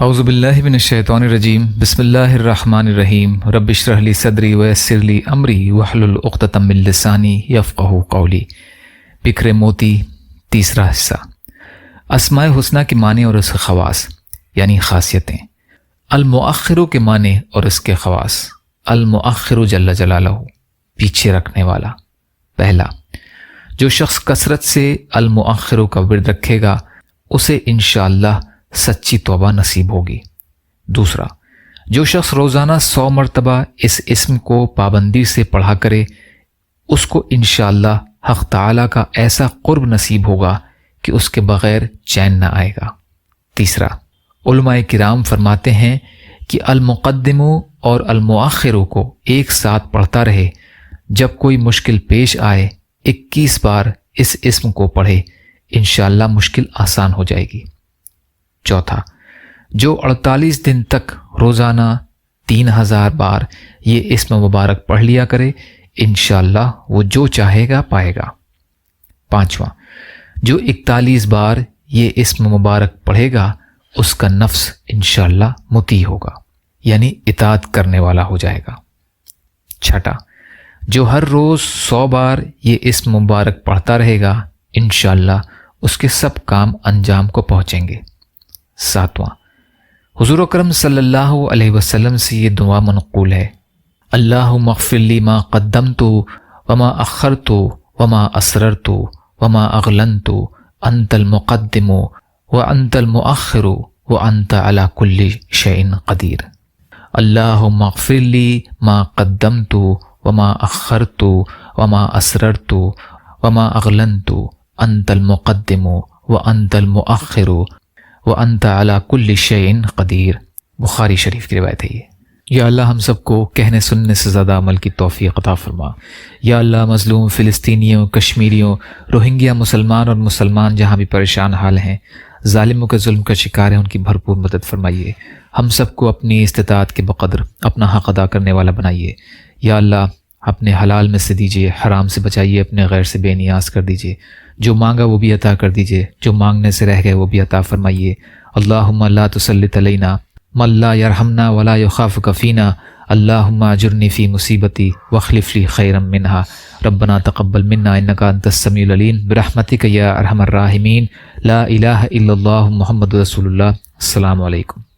اعوذ باللہ من الشیطان الرجیم بسم اللہ الرحمن الرحیم رب اشرح لی صدری ویسر لی امری واحلل عقدۃ من لسانی یفقہوا قولی۔ بکھرے موتی، تیسرا حصہ۔ اسماء حسنہ کے معنی اور اس کے خواص یعنی خاصیتیں۔ المؤخر کے معنی اور اس کے خواص۔ المؤخر جل جلالہ، پیچھے رکھنے والا۔ پہلا، جو شخص کثرت سے المؤخر کا ورد رکھے گا اسے انشاءاللہ سچی توبہ نصیب ہوگی۔ دوسرا، جو شخص روزانہ 100 مرتبہ اس اسم کو پابندی سے پڑھا کرے اس کو انشاءاللہ حق تعالیٰ کا ایسا قرب نصیب ہوگا کہ اس کے بغیر چین نہ آئے گا۔ تیسرا، علماء کرام فرماتے ہیں کہ المقدم اور المؤخر کو ایک ساتھ پڑھتا رہے، جب کوئی مشکل پیش آئے 21 بار اس اسم کو پڑھے، انشاءاللہ مشکل آسان ہو جائے گی۔ چوتھا، جو 48 دن تک روزانہ 3000 بار یہ اسم مبارک پڑھ لیا کرے انشاءاللہ وہ جو چاہے گا پائے گا۔ پانچواں، جو 41 بار یہ اسم مبارک پڑھے گا اس کا نفس انشاءاللہ مطیع ہوگا، یعنی اطاعت کرنے والا ہو جائے گا۔ چھٹا، جو ہر روز 100 بار یہ اسم مبارک پڑھتا رہے گا انشاءاللہ اس کے سب کام انجام کو پہنچیں گے۔ ساتواں، حضور اکرم صلی اللہ علیہ وسلم سے یہ دعا منقول ہے، اللہم اغفر لی ما قدمت وما اخرت وما اسررت وما اعلنت انت المقدم وانت المؤخر وانت علی کل شیء قدیر۔ اللہم اغفر لی ما قدمت وما اخرت وما اسررت وما اعلنت انت المقدم وانت المؤخر وانت علی کل شیء قدیر۔ بخاری شریف کی روایت ہے یہ۔ یا اللہ ہم سب کو کہنے سننے سے زیادہ عمل کی توفیق عطا فرما۔ یا اللہ مظلوم فلسطینیوں، کشمیریوں، روہنگیا مسلمان اور مسلمان جہاں بھی پریشان حال ہیں، ظالموں کے ظلم کا شکار ہیں، ان کی بھرپور مدد فرمائیے۔ ہم سب کو اپنی استطاعت کے بقدر اپنا حق ادا کرنے والا بنائیے۔ یا اللہ اپنے حلال میں سے دیجیے، حرام سے بچائیے، اپنے غیر سے بے نیاز کر دیجیے۔ جو مانگا وہ بھی عطا کر دیجیے، جو مانگنے سے رہ گئے وہ بھی عطا فرمائیے۔ اللہم لا تسلط علینا من لا یرحمنا ولا یخافک فینا، اللہم اجرنی فی مصیبتی واخلف لی خیرا منہا، ربنا تقبل منا انک انت السمیع العلیم برحمتک یا ارحم الراحمین، لا الہ الا اللہ محمد رسول اللہ۔ السلام علیکم۔